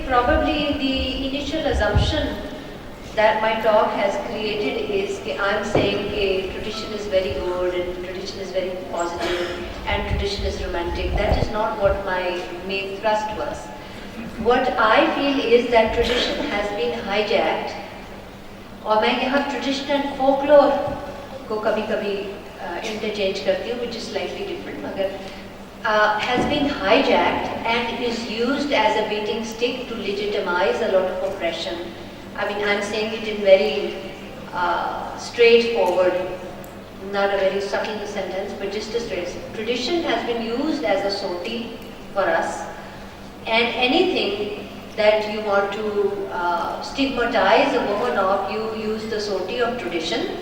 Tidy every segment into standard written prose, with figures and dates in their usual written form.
probably the initial assumption that my talk has created is that I'm saying that tradition is very good and tradition is very positive and tradition is romantic. That is not what my main thrust was. What I feel is that tradition has been hijacked, और मैं यहाँ tradition and folklore को कभी-कभी interchange करती हूँ, which is slightly different, मगर has been hijacked and is used as a beating stick to legitimize a lot of oppression. I mean, I'm saying it in very straightforward, not a very subtle sentence, but just a straight. Tradition has been used as a soti for us, and anything that you want to stigmatize a woman of, you use the soti of tradition.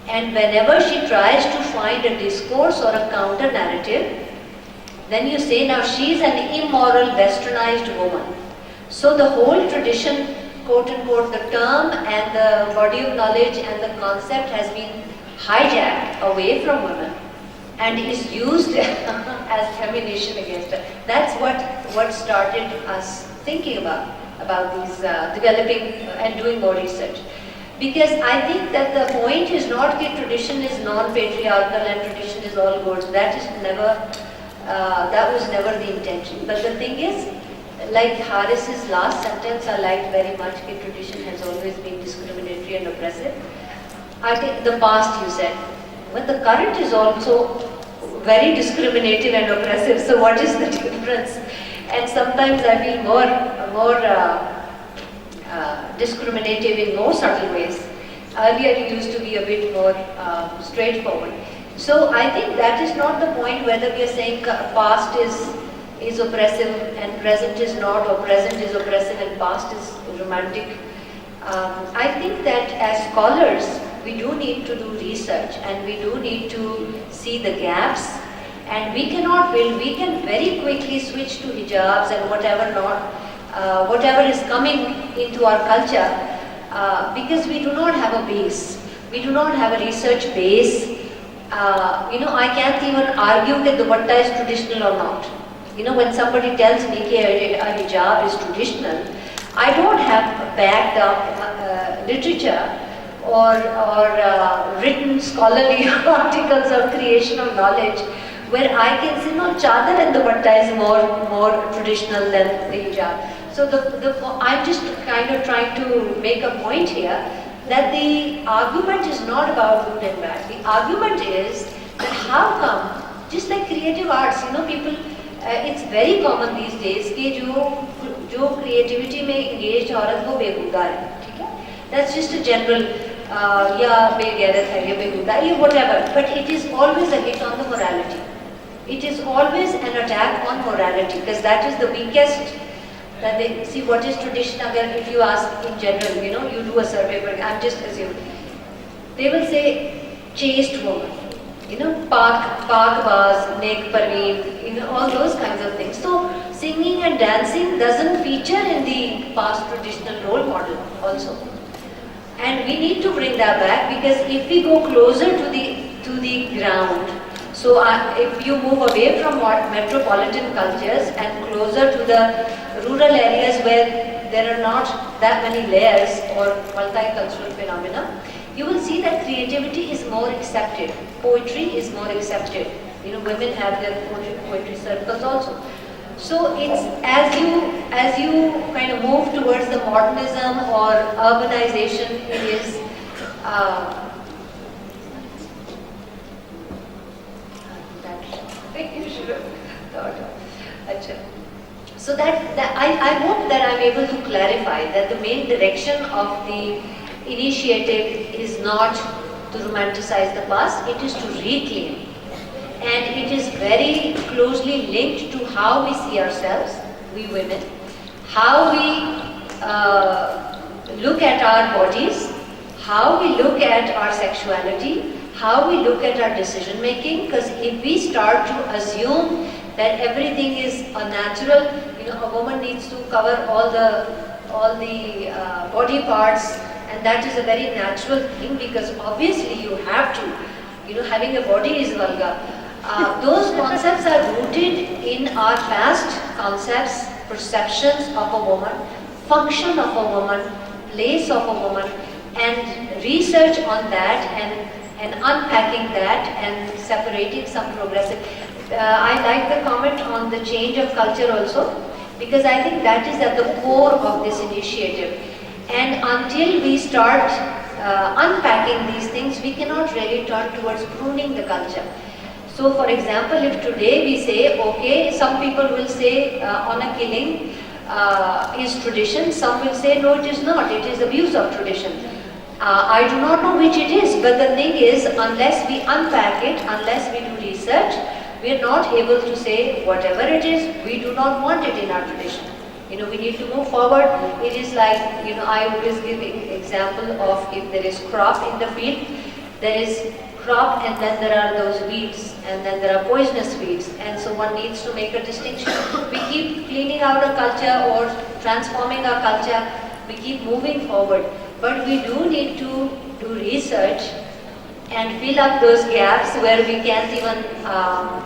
And whenever she tries to find a discourse or a counter narrative, then you say, now she's an immoral, westernized woman. So the whole tradition, quote unquote, the term and the body of knowledge and the concept has been hijacked away from women and is used as ammunition against her. That's what started us thinking about these developing and doing more research. Because I think that the point is not that tradition is non-patriarchal and tradition is all good. That was never the intention. But the thing is, like Harris's last sentence I liked very much, that tradition has always been discriminatory and oppressive. I think the past you said, but the current is also very discriminative and oppressive. So what is the difference? And sometimes I feel more discriminative in more subtle ways. Earlier it used to be a bit more straightforward. So I think that is not the point, whether we are saying past is oppressive and present is not, or present is oppressive and past is romantic. I think that as scholars we do need to do research and we do need to see the gaps, and we cannot build, we can very quickly switch to hijabs and whatever is coming into our culture, because we do not have a base, we do not have a research base. I can't even argue that the dupatta is traditional or not. When somebody tells me that a hijab is traditional, I don't have backed up literature or written scholarly articles or creation of knowledge where I can say, no, chadar and dupatta is more traditional than the hijab. So I'm just kind of trying to make a point here that the argument is not about good and bad. The argument is that how come, just like creative arts, people, it's very common these days कि जो creativity में engaged औरत वो बेहुदा है, ठीक है? That's just a general या बेगैरत है या बेहुदा है या whatever. But it is always a hit on the morality. It is always an attack on morality, because that is the weakest. That they see what is tradition. If you ask in general, you do a survey, but I'm just assuming, they will say chaste woman, pak baz, nek parveen, all those kinds of things. So singing and dancing doesn't feature in the past traditional role model also, and we need to bring that back, because if we go closer to the ground. So if you move away from metropolitan cultures and closer to the rural areas where there are not that many layers or multicultural phenomena, you will see that creativity is more accepted. Poetry is more accepted. Women have their poetry circles also. So it's as you kind of move towards the modernism or urbanization, it is you should have thought of. So I hope that I'm able to clarify that the main direction of the initiative is not to romanticize the past, it is to reclaim. And it is very closely linked to how we see ourselves, we women, how we look at our bodies, how we look at our sexuality, how we look at our decision making. Because if we start to assume that everything is a natural, a woman needs to cover all the body parts, and that is a very natural thing, because obviously you have to, having a body is vulgar. Those concepts are rooted in our past concepts perceptions of a woman, function of a woman, place of a woman, and research on that and unpacking that and separating some progressive. I like the comment on the change of culture also, because I think that is at the core of this initiative. And until we start unpacking these things, we cannot really turn towards pruning the culture. So for example, if today we say, okay, some people will say honor killing is tradition, some will say no, it is not, it is abuse of tradition. I do not know which it is, but the thing is, unless we unpack it, unless we do research, we are not able to say whatever it is, we do not want it in our tradition. You know, we need to move forward. It is like, you know, I always give an example of if there is crop in the field, there is crop and then there are those weeds and then there are poisonous weeds, and so one needs to make a distinction. We keep cleaning out our culture or transforming our culture, we keep moving forward, but we do need to do research and fill up those gaps where we can't even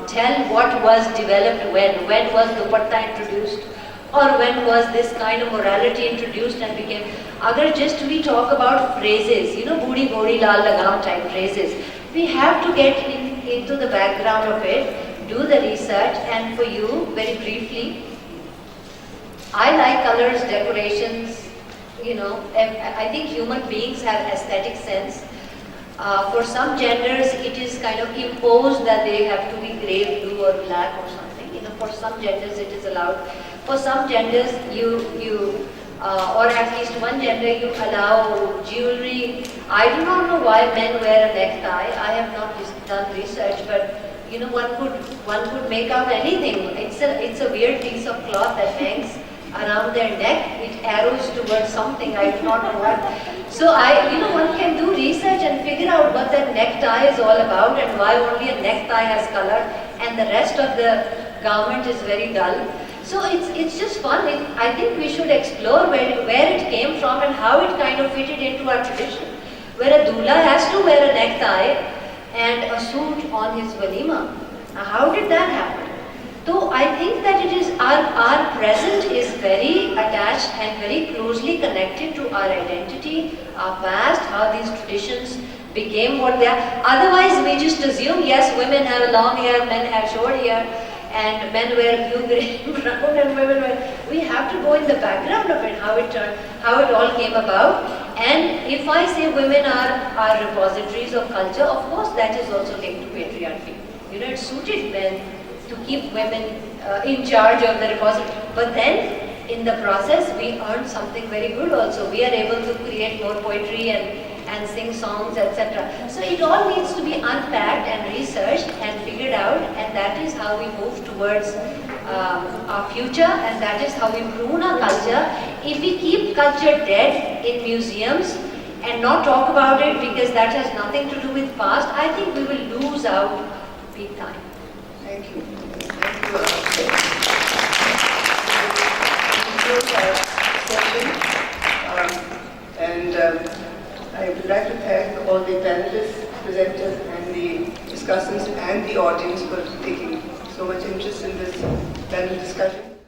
tell what was developed when was dupatta introduced, or when was this kind of morality introduced and became. Agar just we talk about phrases, you know, budi bodi lal lagam type phrases, we have to get into the background of it, do the research. And for you, very briefly, I like colors, decorations, you know, I think human beings have aesthetic sense. For some genders, it is kind of imposed that they have to be grey, blue or black or something. You know, for some genders it is allowed. For some genders, or at least one gender, you allow jewelry. I do not know why men wear a necktie. I have not done research, but you know, one could make out anything. It's a weird piece of cloth that hangs around their neck. It arrows towards something. I do not know what. So one can do research and figure out what that necktie is all about and why only a necktie has color and the rest of the garment is very dull. So it's just fun. I think we should explore where it came from and how it kind of fitted into our tradition. Where a doula has to wear a necktie and a suit on his walima. Now, how did that happen? So I think that it is our present is very attached and very closely connected to our identity, our past, how these traditions became what they are. Otherwise, we just assume, yes, women have long hair, men have short hair, and men wear blue, grey, brown, and women wear. We have to go in the background of it, how it all came about. And if I say women are repositories of culture, of course that is also linked to patriarchy. You know, it suited men to keep women in charge of the repository. But then, in the process, we earned something very good also. We are able to create more poetry and sing songs, etc. So it all needs to be unpacked and researched and figured out, and that is how we move towards our future, and that is how we prune our culture. If we keep culture dead in museums and not talk about it because that has nothing to do with past, I think we will lose out big time. Thank you. Thank you. We close our session, and I would like to thank all the panelists, presenters, and the discussants, and the audience for taking so much interest in this panel discussion.